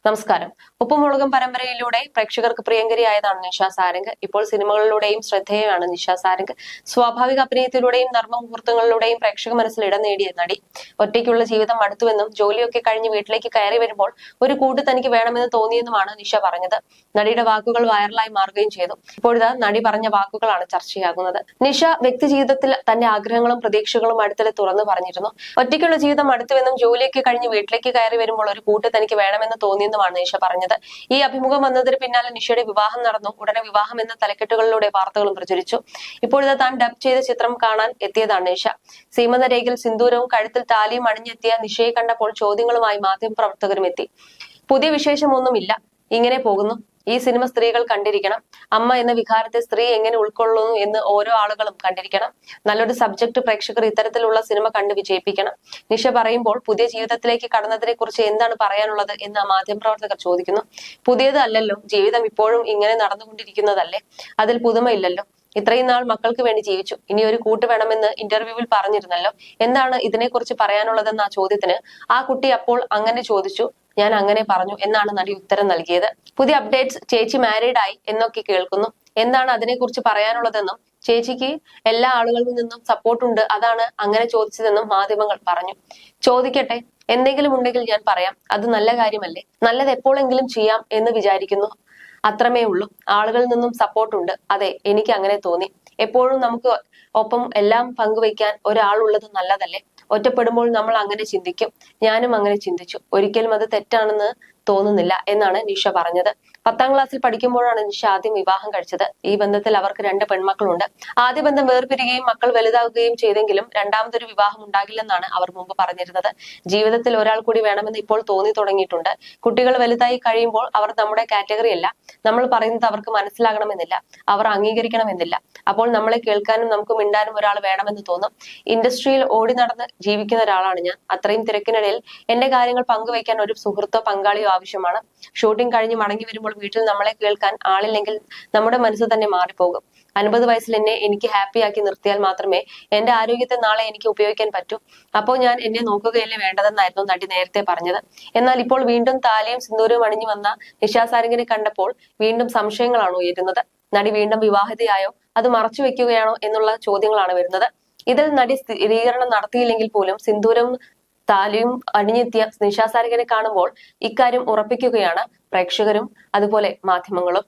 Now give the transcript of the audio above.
നമസ്കാരം. ഉപ്പുമുളകും പരമ്പരയിലൂടെ പ്രേക്ഷകർക്ക് പ്രിയങ്കരിയായതാണ് നിഷ സാരംഗ്. ഇപ്പോൾ സിനിമകളിലൂടെയും ശ്രദ്ധേയമാണ് നിഷ സാരംഗ്. സ്വാഭാവിക അഭിനയത്തിലൂടെയും നർമ്മമുഹൂർത്തങ്ങളിലൂടെയും പ്രേക്ഷക മനസ്സിൽ ഇടം നേടിയ നടി. ഒറ്റയ്ക്കുള്ള ജീവിതം അടുത്തുവെന്നും ജോലിയൊക്കെ കഴിഞ്ഞ് വീട്ടിലേക്ക് കയറി വരുമ്പോൾ ഒരു കൂട്ട് തനിക്ക് വേണമെന്ന് തോന്നിയെന്നുമാണ് നിഷ പറഞ്ഞത്. നടിയുടെ വാക്കുകൾ വൈറലായി മാറുകയും ചെയ്തു. ഇപ്പോഴിതാ നടി പറഞ്ഞ വാക്കുകളാണ് ചർച്ചയാകുന്നത്. നിഷ വ്യക്തി ജീവിതത്തിൽ തന്റെ ആഗ്രഹങ്ങളും പ്രതീക്ഷകളും അടുത്തിടെ തുറന്നു പറഞ്ഞിരുന്നു. ഒറ്റയ്ക്കുള്ള ജീവിതം അടുത്തുവെന്നും ജോലിയൊക്കെ കഴിഞ്ഞ് വീട്ടിലേക്ക് കയറി വരുമ്പോൾ ഒരു കൂട്ട് തനിക്ക് വേണമെന്ന് തോന്നിയെന്നുമാണ് നിഷ പറഞ്ഞത്. ഈ അഭിമുഖം വന്നതിന് പിന്നാലെ നിഷയുടെ വിവാഹം നടന്നു. ഉടനെ വിവാഹം എന്ന തലക്കെട്ടുകളിലൂടെ വാർത്തകളും പ്രചരിച്ചു. ഇപ്പോഴത്തെ താൻ ഡബ് ചെയ്ത ചിത്രം കാണാൻ എത്തിയതാണ് നിഷ. സീമന്തരേഖയിൽ സിന്ദൂരവും കഴുത്തിൽ താലിയും അണിഞ്ഞെത്തിയ നിഷയെ കണ്ടപ്പോൾ ചോദ്യങ്ങളുമായി മാധ്യമപ്രവർത്തകരും എത്തി. പുതിയ വിശേഷമൊന്നുമില്ല, ഇങ്ങനെ പോകുന്നു. ഈ സിനിമ സ്ത്രീകൾ കണ്ടിരിക്കണം. അമ്മ എന്ന വികാരത്തെ സ്ത്രീ എങ്ങനെ ഉൾക്കൊള്ളുന്നു എന്ന് ഓരോ ആളുകളും കണ്ടിരിക്കണം. നല്ലൊരു സബ്ജക്ട് പ്രേക്ഷകർ ഇത്തരത്തിലുള്ള സിനിമ കണ്ട് വിജയിപ്പിക്കണം. നിഷ പറയുമ്പോൾ പുതിയ ജീവിതത്തിലേക്ക് കടന്നതിനെ കുറിച്ച് എന്താണ് പറയാനുള്ളത് എന്ന് മാധ്യമപ്രവർത്തകർ ചോദിക്കുന്നു. പുതിയത് അല്ലല്ലോ, ജീവിതം ഇപ്പോഴും ഇങ്ങനെ നടന്നുകൊണ്ടിരിക്കുന്നതല്ലേ, അതിൽ പുതുമയില്ലല്ലോ. ഇത്രയും നാൾ മക്കൾക്ക് വേണ്ടി ജീവിച്ചു, ഇനി ഒരു കൂട്ട് വേണമെന്ന് ഇന്റർവ്യൂവിൽ പറഞ്ഞിരുന്നല്ലോ, എന്താണ് ഇതിനെക്കുറിച്ച് പറയാനുള്ളതെന്ന ചോദ്യത്തിന് ആ കുട്ടി അപ്പോൾ അങ്ങനെ ചോദിച്ചു, ഞാൻ അങ്ങനെ പറഞ്ഞു എന്നാണ് നടി ഉത്തരം നൽകിയത്. പുതിയ അപ്ഡേറ്റ്സ്, ചേച്ചി മാരീഡ് ആയി എന്നൊക്കെ കേൾക്കുന്നു. എന്താണ് അതിനെക്കുറിച്ച് പറയാനുള്ളതെന്നും ചേച്ചിക്ക് എല്ലാ ആളുകളിൽ നിന്നും സപ്പോർട്ടുണ്ട്, അതാണ് അങ്ങനെ ചോദിച്ചതെന്നും മാധ്യമങ്ങൾ പറഞ്ഞു. ചോദിക്കട്ടെ, എന്തെങ്കിലും ഉണ്ടെങ്കിൽ ഞാൻ പറയാം. അത് നല്ല കാര്യമല്ലേ, നല്ലത് എപ്പോഴെങ്കിലും ചെയ്യാം എന്ന് വിചാരിക്കുന്നു, അത്രമേ ഉള്ളൂ. ആളുകളിൽ നിന്നും സപ്പോർട്ടുണ്ട്, അതെ, എനിക്ക് അങ്ങനെ തോന്നി. എപ്പോഴും നമുക്ക് ഒപ്പം എല്ലാം പങ്കുവയ്ക്കാൻ ഒരാളുള്ളത് നല്ലതല്ലേ. ഒറ്റപ്പെടുമ്പോൾ നമ്മൾ അങ്ങനെ ചിന്തിക്കും, ഞാനും അങ്ങനെ ചിന്തിച്ചു. ഒരിക്കലും അത് തെറ്റാണെന്ന് തോന്നുന്നില്ല എന്നാണ് നിഷ പറഞ്ഞത്. 10ാം ക്ലാസ്സിൽ പഠിക്കുമ്പോഴാണ് നിഷ ആദ്യം വിവാഹം കഴിച്ചത്. ഈ ബന്ധത്തിൽ അവർക്ക് 2 പെൺമക്കളുണ്ട്. ആദ്യ ബന്ധം വേർപിരിയുകയും മക്കൾ വലുതാവുകയും ചെയ്തെങ്കിലും രണ്ടാമതൊരു വിവാഹം ഉണ്ടാകില്ലെന്നാണ് അവർ മുമ്പ് പറഞ്ഞിരുന്നത്. ജീവിതത്തിൽ ഒരാൾ കൂടി വേണമെന്ന് ഇപ്പോൾ തോന്നി തുടങ്ങിയിട്ടുണ്ട്. കുട്ടികൾ വലുതായി കഴിയുമ്പോൾ അവർ നമ്മുടെ കാറ്റഗറി അല്ല. നമ്മൾ പറയുന്നത് അവർക്ക് മനസ്സിലാകണമെന്നില്ല, അവർ അംഗീകരിക്കണമെന്നില്ല. അപ്പോൾ നമ്മളെ കേൾക്കാനും നമുക്ക് മിണ്ടാനും ഒരാൾ വേണമെന്ന് തോന്നും. ഇൻഡസ്ട്രിയിൽ ഓടി നടന്ന് ജീവിക്കുന്ന ഒരാളാണ് ഞാൻ. അത്രയും തിരക്കിനിടയിൽ എന്റെ കാര്യങ്ങൾ പങ്കുവയ്ക്കാൻ ഒരു സുഹൃത്തോ പങ്കാളിയോ ആവശ്യമാണ്. ഷൂട്ടിംഗ് കഴിഞ്ഞ് മടങ്ങി വരുമ്പോൾ വീട്ടിൽ നമ്മളെ കേൾക്കാൻ ആളില്ലെങ്കിൽ നമ്മുടെ മനസ്സ് തന്നെ മാറിപ്പോകും. 50 വയസ്സിൽ എനിക്ക് ഹാപ്പിയാക്കി നിർത്തിയാൽ മാത്രമേ എന്റെ ആരോഗ്യത്തെ നാളെ എനിക്ക് ഉപയോഗിക്കാൻ പറ്റൂ. അപ്പോൾ ഞാൻ എന്നെ നോക്കുകയല്ലേ വേണ്ടതെന്നായിരുന്നു നടി നേരത്തെ പറഞ്ഞത്. എന്നാൽ ഇപ്പോൾ വീണ്ടും താലിയും സിന്ദൂരവും അണിഞ്ഞു വന്ന നിഷ സാരംഗിനെ കണ്ടപ്പോൾ വീണ്ടും സംശയങ്ങളാണ് ഉയരുന്നത്. നടി വീണ്ടും വിവാഹിതയായോ, അത് മറച്ചു വെക്കുകയാണോ എന്നുള്ള ചോദ്യങ്ങളാണ് വരുന്നത്. ഇതിൽ നടി സ്ഥിരീകരണം നടത്തിയില്ലെങ്കിൽ പോലും സിന്ദൂരവും താലിയും അണിഞ്ഞെത്തിയ നിഷ സാരംഗിനെ കാണുമ്പോൾ ഇക്കാര്യം ഉറപ്പിക്കുകയാണ് പ്രേക്ഷകരും അതുപോലെ മാധ്യമങ്ങളും.